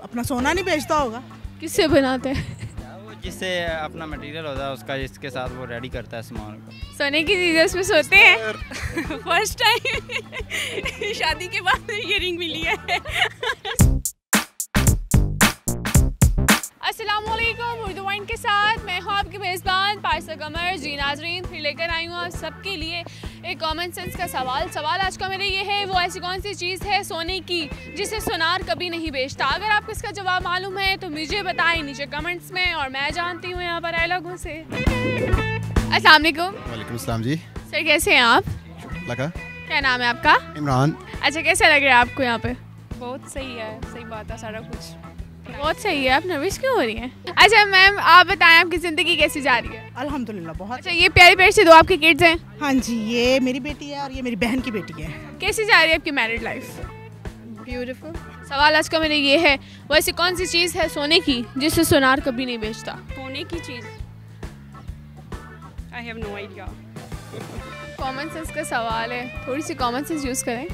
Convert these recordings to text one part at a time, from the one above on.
अपना सोना नहीं बेचता होगा। किससे बनाते हैं? वो जिससे अपना मटेरियल होता है उसका, जिसके साथ वो रेडी करता है सामान को। सोने की चीज़ें उसमें सोते हैं। फर्स्ट टाइम शादी के बाद इयरिंग मिली है। अस्सलामुअलैकुम, उर्दू वाइन के साथ मैं हूँ आपकी मेज़बान पारसा कमर। जी नाज़रीन, फिर लेकर आई हूँ आप सबके लिए एक कॉमन सेंस का सवाल आज का मेरा ये है, वो ऐसी कौन सी चीज़ है सोने की जिसे सुनार कभी नहीं बेचता? अगर आपको इसका जवाब मालूम है तो मुझे बताएं नीचे कमेंट्स में, और मैं जानती हूँ यहाँ पर आए लोगों से। अस्सलाम वालेकुम। वालेकुम अस्सलाम जी। सर कैसे हैं आप? लगा। क्या नाम है आपका? इमरान। अच्छा, कैसा लग रहा है आपको यहाँ पे? बहुत सही है, सही बात है, सारा कुछ बहुत सही है। आप नर्वस क्यों हो रही हैं? अच्छा मैम, आप बताएं आपकी ज़िंदगी कैसी जा रही है? अल्हम्दुलिल्लाह बहुत। अच्छा, ये प्यारी प्यारी से दो आपके किड्स हैं? हाँ जी, ये मेरी बेटी है और ये मेरी बहन की बेटी है। कैसी जा रही है आपकी मैरिड लाइफ? ब्यूटीफुल। सवाल आज का मेरा ये है, वो ऐसी कौन सी चीज़ है सोने की जिसे सुनार कभी नहीं बेचता? सोने की चीज़, I have no idea. Common sense का सवाल है, थोड़ी सी कॉमन सेंस यूज़ करें।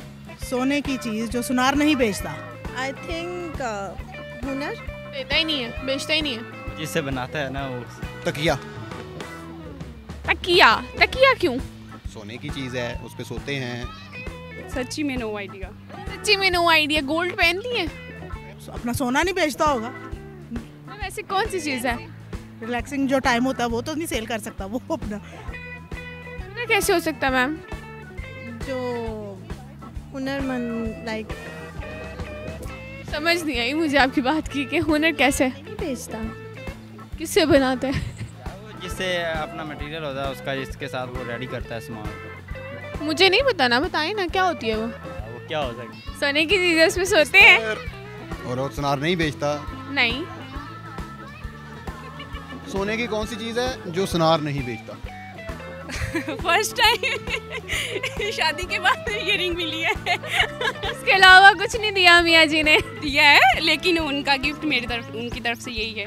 सोने की चीज़ जो सुनार नहीं बेचता। आई थिंक हुनर। देता ही नहीं है, बेचता ही नहीं है। जिससे बनाता है ना वो। तकिया। तकिया? तकिया क्यों? सोने की चीज़ है, उस पे सोते हैं। सच्ची में नो आइडिया। सच्ची में नो आइडिया। गोल्ड पहनती है? अपना सोना नहीं बेचता होगा। मैम ऐसी कौन सी चीज़ है? रिलैक्सिंग जो टाइम होता है वो तो नहीं सेल कर सकता वो अपना। हुनर कैसे हो सकता है मैम? जो हुनरमंद लाइक समझ नहीं आई मुझे आपकी बात की कि हुनर कैसे नहीं बेचता। किससे बनाते हैं? वो जिससे अपना मटेरियल होता है उसका, जिसके साथ वो रेडी करता है सामान को। मुझे नहीं बताना, बताएं ना क्या होती है वो? वो क्या हो सकता है? सोने की चीज़ें उसमें सोते हैं? और वो सुनार नहीं बेचता। नहीं। सोने की कौन सी चीज़ है जो सुनार नहीं बेचता? फर्स्ट टाइम शादी के बाद इयरिंग मिली है। इसके अलावा कुछ नहीं दिया मियाँ जी ने? दिया है, लेकिन उनका गिफ्ट मेरी तरफ, उनकी तरफ से यही है।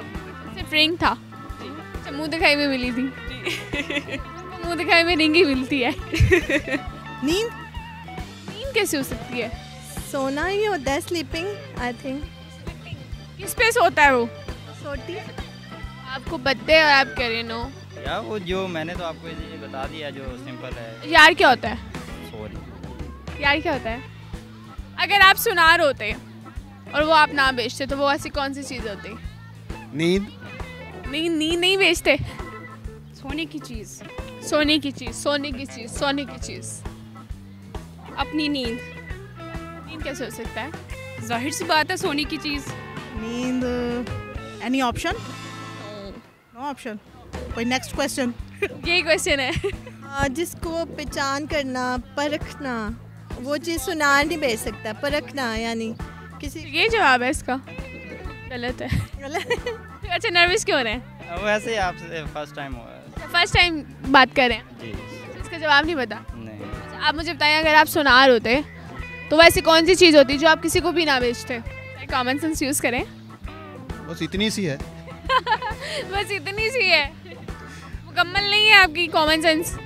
सिर्फ रिंग था? अच्छा, मुँह दिखाई में मिली थी? मुँह दिखाई में रिंग ही मिलती है। नींद? नींद कैसे हो सकती है? सोना ही होता है, स्लीपिंग आई थिंक। किस पे सोता है वो? सोती। आपको पता है और आप कह रहे नो? या वो जो मैंने तो आपको ये बता दिया जो सिंपल है। यार क्या होता है? सॉरी। यार क्या होता है? अगर आप सुनार होते और वो आप ना बेचते तो वो ऐसी कौन सी चीज़ होती? नींद। नींद नहीं बेचते। सोने की चीज़, सोने की चीज़, सोने की चीज़, सोने की चीज़। अपनी नींद। नींद कैसे हो सकता है? जाहिर सी बात है, सोने की चीज़। नींद। Any option? No option. कोई नेक्स्ट क्वेश्चन? यही क्वेश्चन है। जिसको पहचान करना, परखना, वो चीज़ सुनार नहीं बेच सकता। परखना यानी किसी ये जवाब है इसका? गलत है। गलत। अच्छा, नर्वस क्यों हो रहे हैं? वैसे ही आपसे फर्स्ट टाइम हुआ है। फर्स्ट टाइम बात कर रहे हैं? जी। इसका जवाब नहीं पता? नहीं। अच्छा, आप मुझे बताएं, अगर आप सुनार होते तो वैसी कौन सी चीज़ होती जो आप किसी को भी ना बेचते? कॉमन सेंस यूज़ करें। बस इतनी सी है। बस इतनी सी है? मुकम्मल नहीं है आपकी कॉमन सेंस?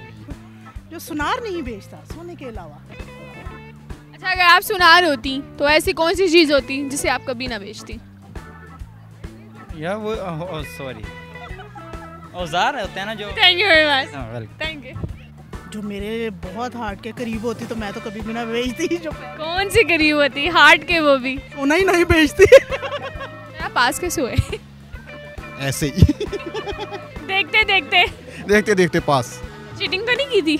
जो सुनार नहीं बेचता सोने के अलावा। अच्छा, अगर आप सुनार होती तो ऐसी कौन सी चीज़ होती जिसे आप कभी ना बेचती? या वो सॉरी, औजार होते हैं ना जो। Thank you very much. हाँ, वेलकम। Thank you. जो मेरे बहुत हार्ट के करीब होती तो मैं तो कभी भी ना बेचती। जो कौन सी करीब होती? हार्ट के वो भी? सोना ही नहीं बेचती। आप पास कैसे हुए? ऐसे ही। देखते देखते देखते देखते पास। चीटिंग तो नहीं की थी?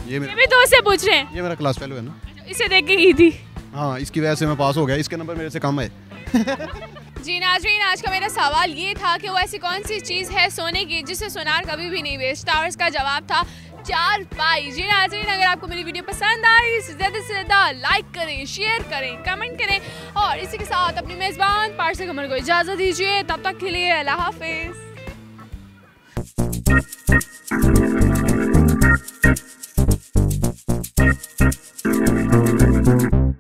ये ये मेरा भी दोस्त से पूछ रहे हैं। ये मेरा क्लास फेलो है ना। इसे देख के की थी? हाँ, इसकी वजह से मैं पास हो गया। इसके नंबर मेरे से कम है। जी नाज़रीन, आज का मेरा सवाल ये था कि वो ऐसी कौन सी चीज़ है सोने की जिसे सुनार कभी भी नहीं बेचता, और इसका जवाब था चारपाई। जी नाज़रीन, अगर आपको मेरी वीडियो पसंद आई तो ज़्यादा से ज़्यादा लाइक करें, शेयर करें, कमेंट करें, और इसी के साथ अपनी मेज़बान पारसा कमर को इजाज़त दीजिए। तब तक के लिए अल्लाह हाफिज़।